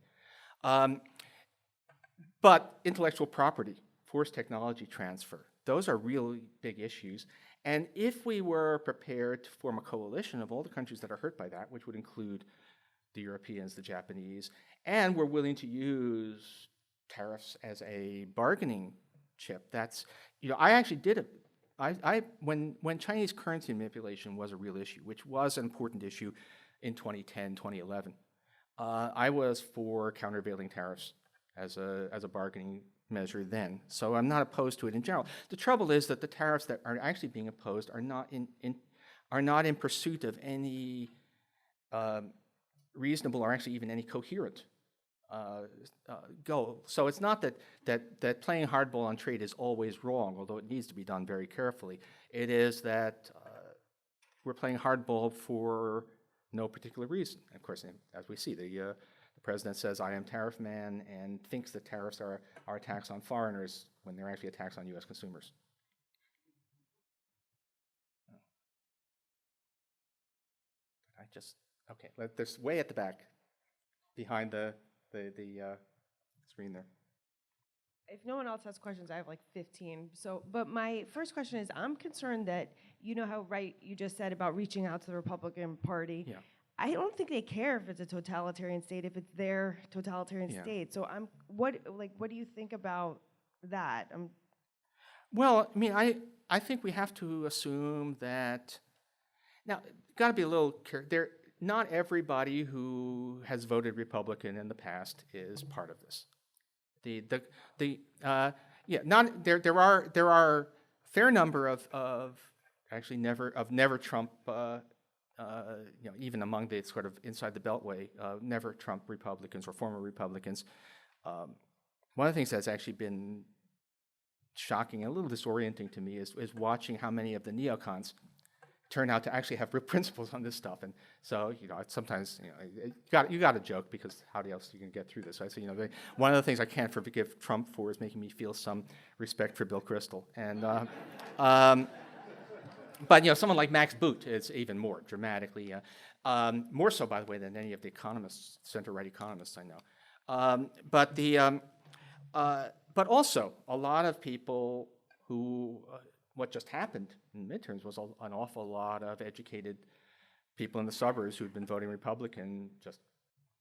But intellectual property, forced technology transfer, those are really big issues. And if we were prepared to form a coalition of all the countries that are hurt by that, which would include the Europeans, the Japanese, and we're willing to use tariffs as a bargaining chip, I actually did it. When Chinese currency manipulation was a real issue, which was an important issue in 2010, 2011, I was for countervailing tariffs as a bargaining measure then. So I'm not opposed to it in general. The trouble is that the tariffs that are actually being imposed are not in pursuit of any reasonable or actually even any coherent goal. So it's not that playing hardball on trade is always wrong, although it needs to be done very carefully. It is that we're playing hardball for no particular reason. Of course, as we see, the president says, "I am tariff man," and thinks that tariffs are a tax on foreigners when they're actually a tax on U.S. consumers. Okay, there's way at the back, behind the screen there. If no one else has questions, I have like 15. But my first question is, I'm concerned that, you know how right you just said about reaching out to the Republican Party. Yeah. I don't think they care if it's a totalitarian state, if it's their totalitarian state. So what do you think about that? Well, I mean, I think we have to assume that, now, got to be a little careful. Not everybody who has voted Republican in the past is part of this. There are a fair number of never Trump, even among the sort of inside the Beltway, never Trump Republicans or former Republicans. One of the things that's actually been shocking and a little disorienting to me is watching how many of the neocons turn out to actually have real principles on this stuff. And so, sometimes, you got to joke, because how else are you going to get through this? So I say, one of the things I can't forgive Trump for is making me feel some respect for Bill Kristol. And, but, someone like Max Boot is even more dramatically, more so, by the way, than any of the economists, center-right economists I know. But also, a lot of people who, what just happened in midterms was an awful lot of educated people in the suburbs who'd been voting Republican just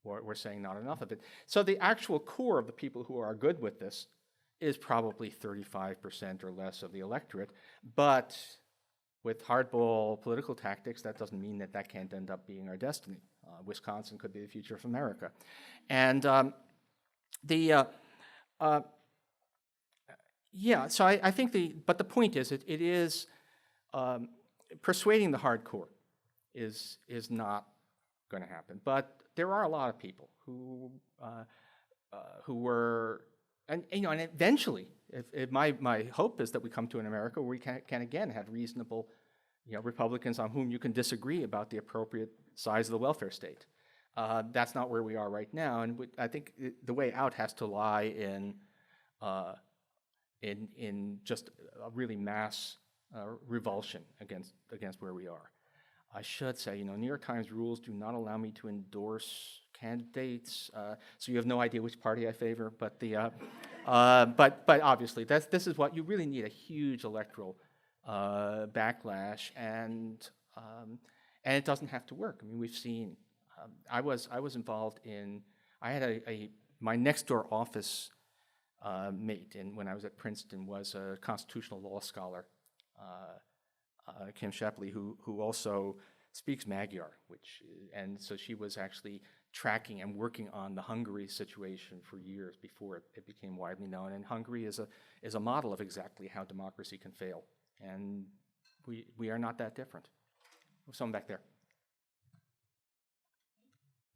were saying not enough of it. So the actual core of the people who are good with this is probably 35% or less of the electorate. But with hardball political tactics, that doesn't mean that can't end up being our destiny. Wisconsin could be the future of America. And so I think but the point is, it is persuading the hardcore is not going to happen. But there are a lot of people who were, and eventually, my hope is that we come to an America where we can again have reasonable, Republicans on whom you can disagree about the appropriate size of the welfare state. That's not where we are right now, and I think the way out has to lie in just a really mass revulsion against where we are. I should say, New York Times rules do not allow me to endorse candidates, so you have no idea which party I favor. But but obviously, this is what you really need: a huge electoral backlash, and it doesn't have to work. I mean, we've seen. I was involved in I had my next door office mate, and when I was at Princeton, was a constitutional law scholar, Kim Shapley, who also speaks Magyar, and so she was actually tracking and working on the Hungary situation for years before it became widely known. And Hungary is a model of exactly how democracy can fail, and we are not that different. Someone back there.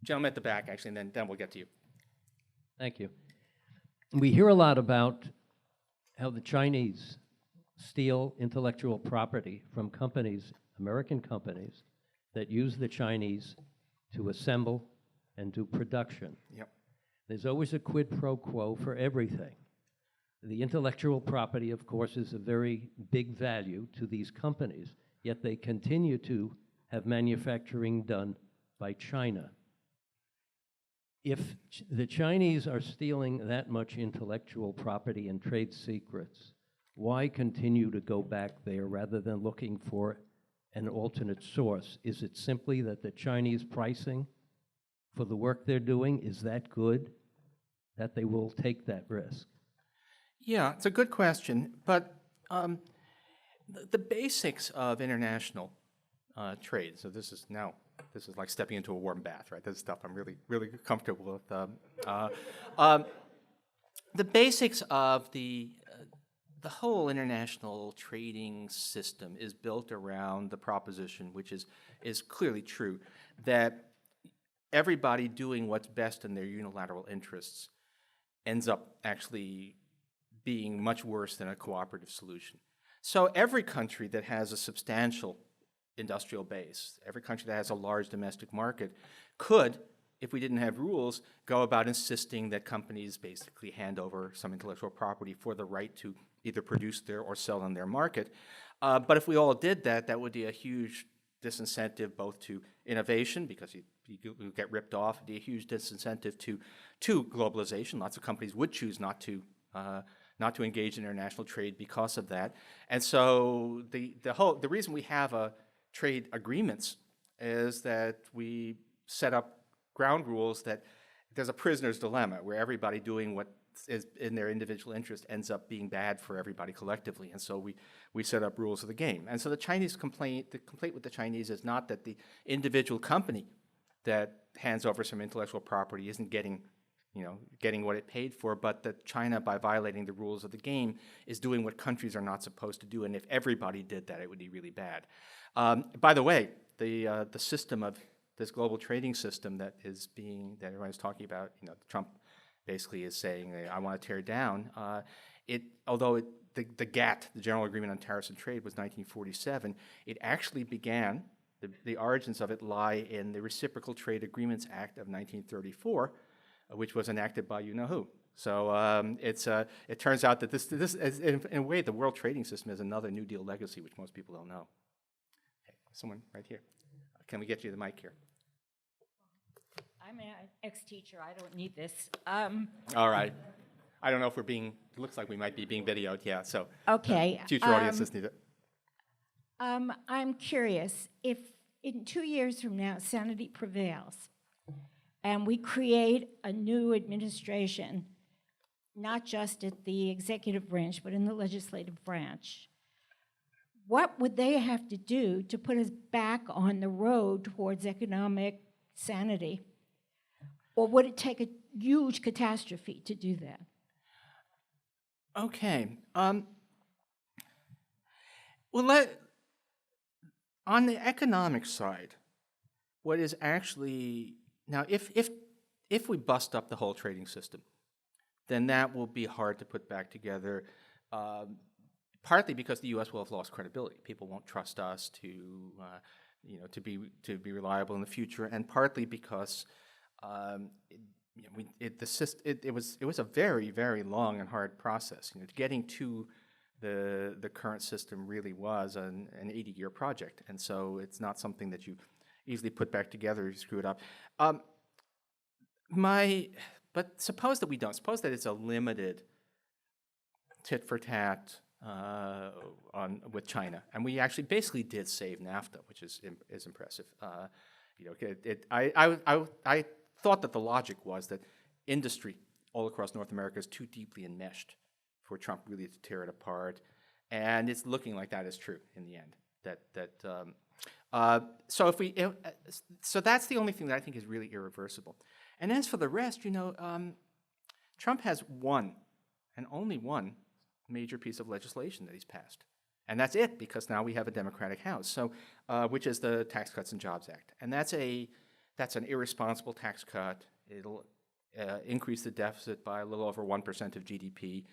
Gentleman at the back, actually, and then we'll get to you. Thank you. We hear a lot about how the Chinese steal intellectual property from companies, American companies, that use the Chinese to assemble and do production. Yep. There's always a quid pro quo for everything. The intellectual property, of course, is a very big value to these companies, yet they continue to have manufacturing done by China. If the Chinese are stealing that much intellectual property and trade secrets, why continue to go back there rather than looking for an alternate source? Is it simply that the Chinese pricing for the work they're doing is that good that they will take that risk? Yeah, it's a good question, but the basics of international trade, so this is like stepping into a warm bath, right? This is stuff I'm really, really comfortable with. The basics of the whole international trading system is built around the proposition, which is clearly true, that everybody doing what's best in their unilateral interests ends up actually being much worse than a cooperative solution. So every country that has a substantial industrial base, every country that has a large domestic market could, if we didn't have rules, go about insisting that companies basically hand over some intellectual property for the right to either produce there or sell on their market. But if we all did that, that would be a huge disincentive both to innovation, because you get ripped off, it'd be a huge disincentive to globalization. Lots of companies would choose not to engage in international trade because of that. And so the reason we have trade agreements is that we set up ground rules that there's a prisoner's dilemma where everybody doing what is in their individual interest ends up being bad for everybody collectively. And so we set up rules of the game. And so the complaint with the Chinese is not that the individual company that hands over some intellectual property isn't getting what it paid for, but that China, by violating the rules of the game, is doing what countries are not supposed to do. And if everybody did that, it would be really bad. By the way, the system of this global trading system that everyone's talking about, Trump basically is saying, I want to tear down. Although the GATT, the General Agreement on Tariffs and Trade, was 1947, it actually began, the origins of it lie in the Reciprocal Trade Agreements Act of 1934, which was enacted by you-know-who. So it turns out that this is, in a way, the world trading system is another New Deal legacy, which most people don't know. Okay, someone right here. Can we get you the mic here? I'm an ex-teacher. I don't need this. All right. I don't know if it looks like we might be being videoed, yeah, so. Okay. Future audiences need it. I'm curious, if in 2 years from now sanity prevails and we create a new administration, not just at the executive branch, but in the legislative branch, what would they have to do to put us back on the road towards economic sanity? Or would it take a huge catastrophe to do that? Okay. Well, on the economic side, what is actually now, if we bust up the whole trading system, then that will be hard to put back together. Partly because the U.S. will have lost credibility; people won't trust us to be reliable in the future, and partly because it was a very, very long and hard process. Getting to the current system really was an 80-year project, and so it's not something that you easily put back together. You screw it up. But suppose that we don't. Suppose that it's a limited tit for tat with China, and we actually basically did save NAFTA, which is impressive. I thought that the logic was that industry all across North America is too deeply enmeshed for Trump really to tear it apart, and it's looking like that is true in the end. So that's the only thing that I think is really irreversible. And as for the rest, Trump has one and only one major piece of legislation that he's passed. And that's it, because now we have a Democratic House, so which is the Tax Cuts and Jobs Act. And that's an irresponsible tax cut. It'll increase the deficit by a little over 1% of GDP,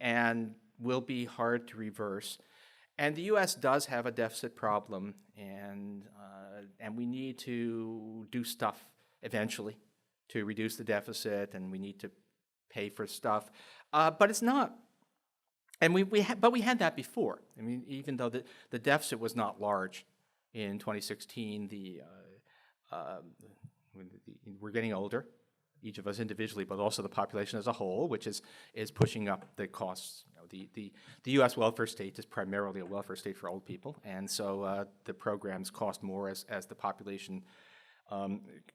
and will be hard to reverse. And the U.S. does have a deficit problem, and we need to do stuff eventually to reduce the deficit, and we need to pay for stuff. But it's not. And we had that before. I mean, even though the deficit was not large in 2016, we're getting older, each of us individually, but also the population as a whole, which is pushing up the costs. The U.S. welfare state is primarily a welfare state for old people, and so the programs cost more as the population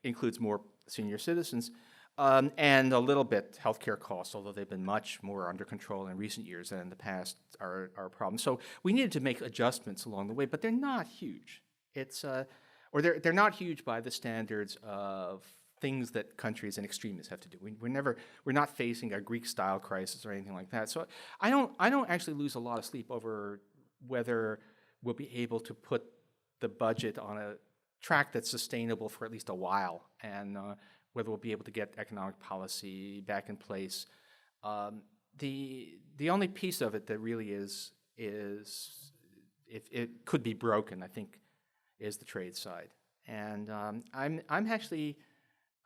includes more senior citizens. And a little bit healthcare costs, although they've been much more under control in recent years than in the past, are a problem. So we needed to make adjustments along the way, but they're not huge. They're not huge by the standards of things that countries and extremists have to do. We're not facing a Greek-style crisis or anything like that. So I don't actually lose a lot of sleep over whether we'll be able to put the budget on a track that's sustainable for at least a while, and whether we'll be able to get economic policy back in place. The only piece of it that really is if it could be broken, I think, is the trade side. And I'm actually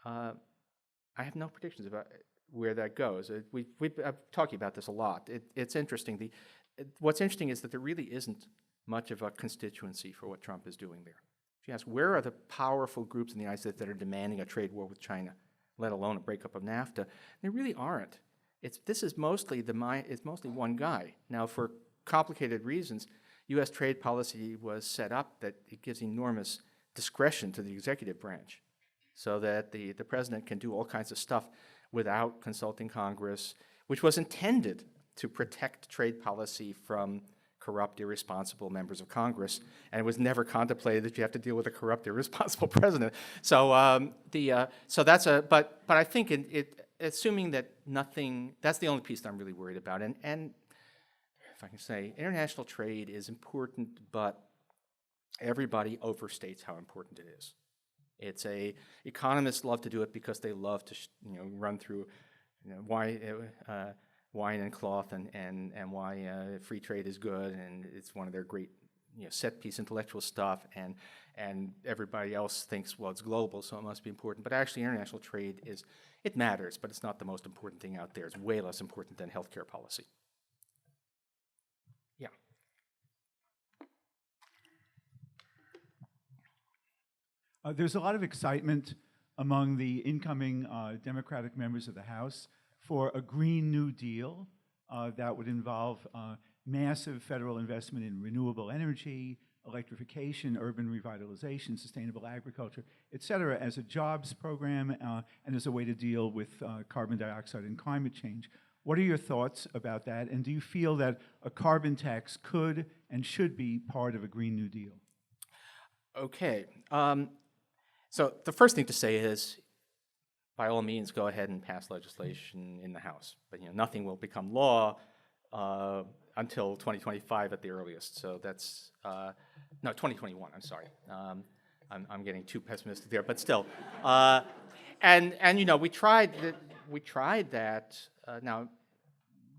I have no predictions about where that goes. We've been talking about this a lot. It's interesting. What's interesting is that there really isn't much of a constituency for what Trump is doing there. If you ask, where are the powerful groups in the United States that are demanding a trade war with China, let alone a breakup of NAFTA? There really aren't. This is mostly one guy. Now, for complicated reasons, U.S. trade policy was set up that it gives enormous discretion to the executive branch, so that the president can do all kinds of stuff without consulting Congress, which was intended to protect trade policy from corrupt, irresponsible members of Congress, and it was never contemplated that you have to deal with a corrupt, irresponsible president. So but I think assuming that nothing, that's the only piece that I'm really worried about. And if I can say, international trade is important, but everybody overstates how important it is. Economists love to do it because they love to run through wine and cloth and why free trade is good, and it's one of their great set piece intellectual stuff, and everybody else thinks, well, it's global, so it must be important. But actually, international trade it matters, but it's not the most important thing out there. It's way less important than healthcare policy. Yeah. There's a lot of excitement among the incoming Democratic members of the House for a Green New Deal that would involve massive federal investment in renewable energy, electrification, urban revitalization, sustainable agriculture, et cetera, as a jobs program and as a way to deal with carbon dioxide and climate change. What are your thoughts about that? And do you feel that a carbon tax could and should be part of a Green New Deal? Okay. So the first thing to say is, by all means, go ahead and pass legislation in the House. But nothing will become law until 2025 at the earliest. So that's no, 2021. I'm sorry. I'm getting too pessimistic there, but still. And we tried that. Now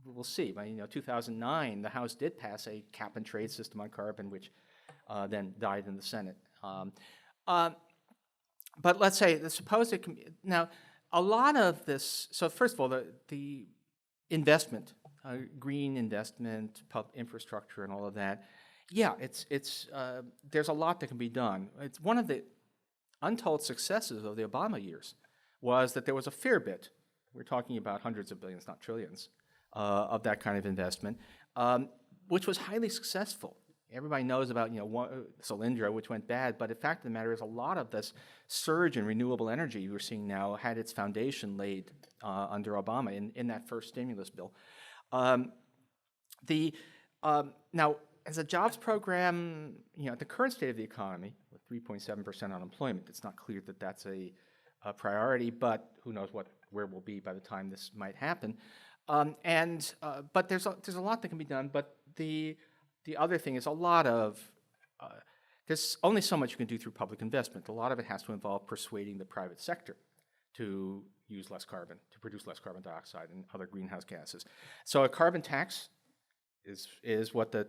we'll see. By 2009, the House did pass a cap and trade system on carbon, which then died in the Senate. But let's say, suppose it can be, now, a lot of this, so first of all, the investment, green investment, infrastructure and all of that, yeah, there's a lot that can be done. It's one of the untold successes of the Obama years was that there was a fair bit, we're talking about hundreds of billions, not trillions, of that kind of investment, which was highly successful everybody knows about, Solyndra, which went bad, but the fact of the matter is a lot of this surge in renewable energy we're seeing now had its foundation laid under Obama in that first stimulus bill. Now, as a jobs program, at the current state of the economy, with 3.7% unemployment, it's not clear that that's a priority, but who knows where we'll be by the time this might happen. But there's a lot that can be done, but the other thing is there's only so much you can do through public investment. A lot of it has to involve persuading the private sector to use less carbon, to produce less carbon dioxide and other greenhouse gases. So a carbon tax is what the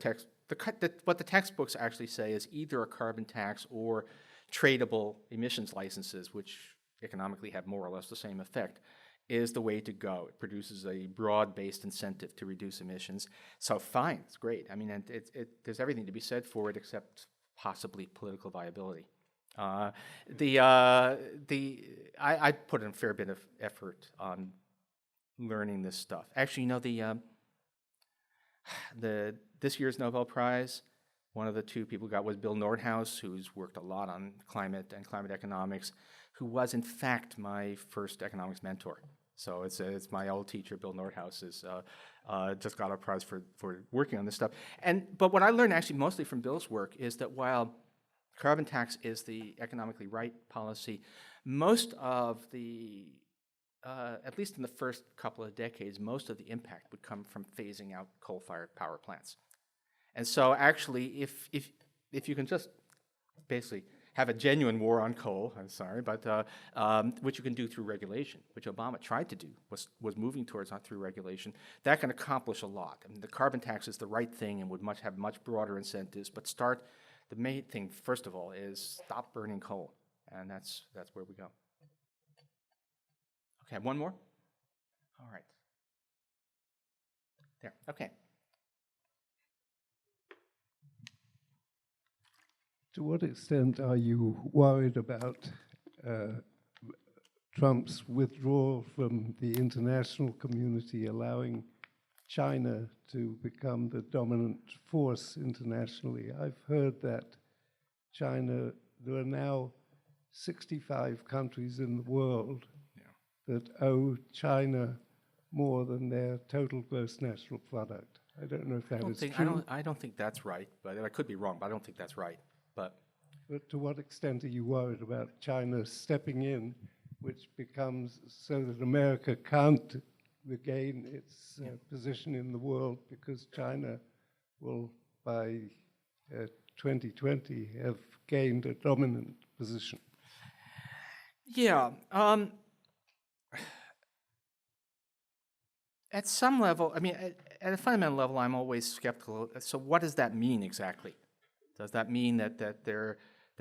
textbooks actually say is either a carbon tax or tradable emissions licenses, which economically have more or less the same effect, is the way to go. It produces a broad-based incentive to reduce emissions. So fine, it's great. I mean, there's everything to be said for it except possibly political viability. I put in a fair bit of effort on learning this stuff. Actually, this year's Nobel Prize, one of the two people who got was Bill Nordhaus, who's worked a lot on climate and climate economics, who was in fact my first economics mentor. So it's my old teacher, Bill Nordhaus, just got a prize for working on this stuff. But what I learned actually mostly from Bill's work is that while carbon tax is the economically right policy, most of the at least in the first couple of decades, most of the impact would come from phasing out coal-fired power plants. And so actually, if you can just basically have a genuine war on coal, I'm sorry, but which you can do through regulation, which Obama tried to do, was moving towards through regulation, that can accomplish a lot. I mean, the carbon tax is the right thing and would have much broader incentives, but the main thing, first of all, is stop burning coal, and that's where we go. Okay, one more? All right. There, okay. To what extent are you worried about Trump's withdrawal from the international community, allowing China to become the dominant force internationally? I've heard that there are now 65 countries in the world that owe China more than their total gross national product. I don't know if that is true. I don't think that's right, but I could be wrong, but I don't think that's right. But to what extent are you worried about China stepping in, which becomes so that America can't regain its position in the world because China will, by 2020, have gained a dominant position? Yeah. At some level, I mean, at a fundamental level, I'm always skeptical. So what does that mean exactly? Does that mean that we're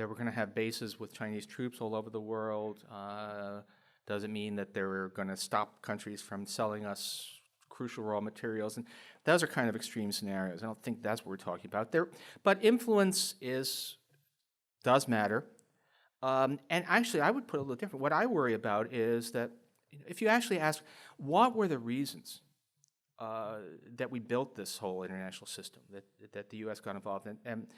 going to have bases with Chinese troops all over the world? Does it mean that they're going to stop countries from selling us crucial raw materials? And those are kind of extreme scenarios. I don't think that's what we're talking about there. But influence does matter. And actually, I would put it a little different. What I worry about is that if you actually ask, what were the reasons that we built this whole international system, that the U.S. got involved in? And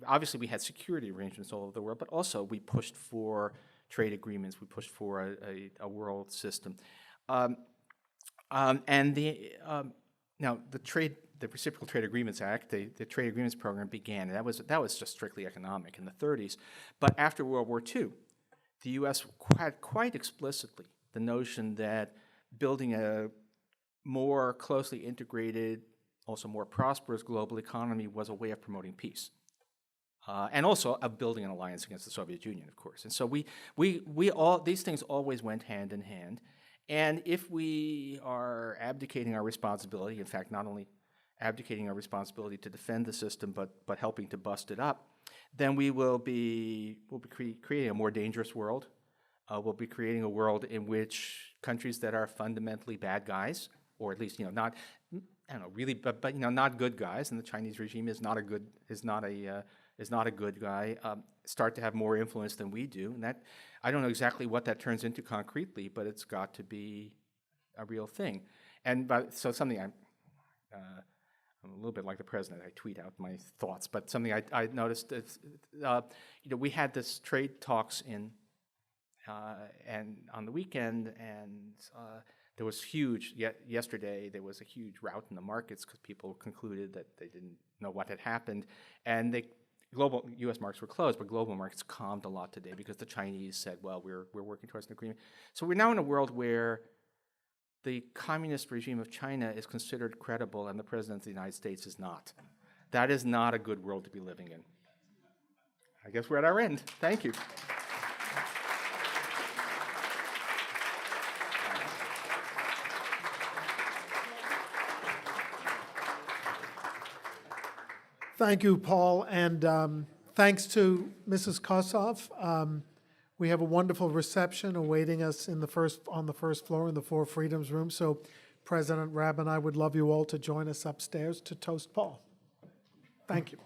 obviously, we had security arrangements all over the world, but also we pushed for trade agreements. We pushed for a world system. Now, the Reciprocal Trade Agreements Act, the Trade Agreements Program began, and that was just strictly economic in the 30s. But after World War II, the U.S. had quite explicitly the notion that building a more closely integrated, also more prosperous global economy was a way of promoting peace. And also of building an alliance against the Soviet Union, of course. And so these things always went hand in hand. And if we are abdicating our responsibility, in fact, not only abdicating our responsibility to defend the system, but helping to bust it up, then we'll be creating a more dangerous world. We'll be creating a world in which countries that are fundamentally bad guys, or at least not, I don't know, really, but not good guys, and the Chinese regime is not a good guy, start to have more influence than we do. And that, I don't know exactly what that turns into concretely, but it's got to be a real thing. And so something I'm I'm a little bit like the president. I tweet out my thoughts, but something I noticed is, we had this trade talks and on the weekend, and there was huge. Yesterday, there was a huge rout in the markets because people concluded that they didn't know what had happened, and global U.S. markets were closed, but global markets calmed a lot today because the Chinese said, "Well, we're working towards an agreement." So we're now in a world where the communist regime of China is considered credible, and the president of the United States is not. That is not a good world to be living in. I guess we're at our end. Thank you. Thank you, Paul, and thanks to Mrs. Kossoff. We have a wonderful reception awaiting us on the first floor in the Four Freedoms Room. So President Rabb and I would love you all to join us upstairs to toast Paul. Thank you.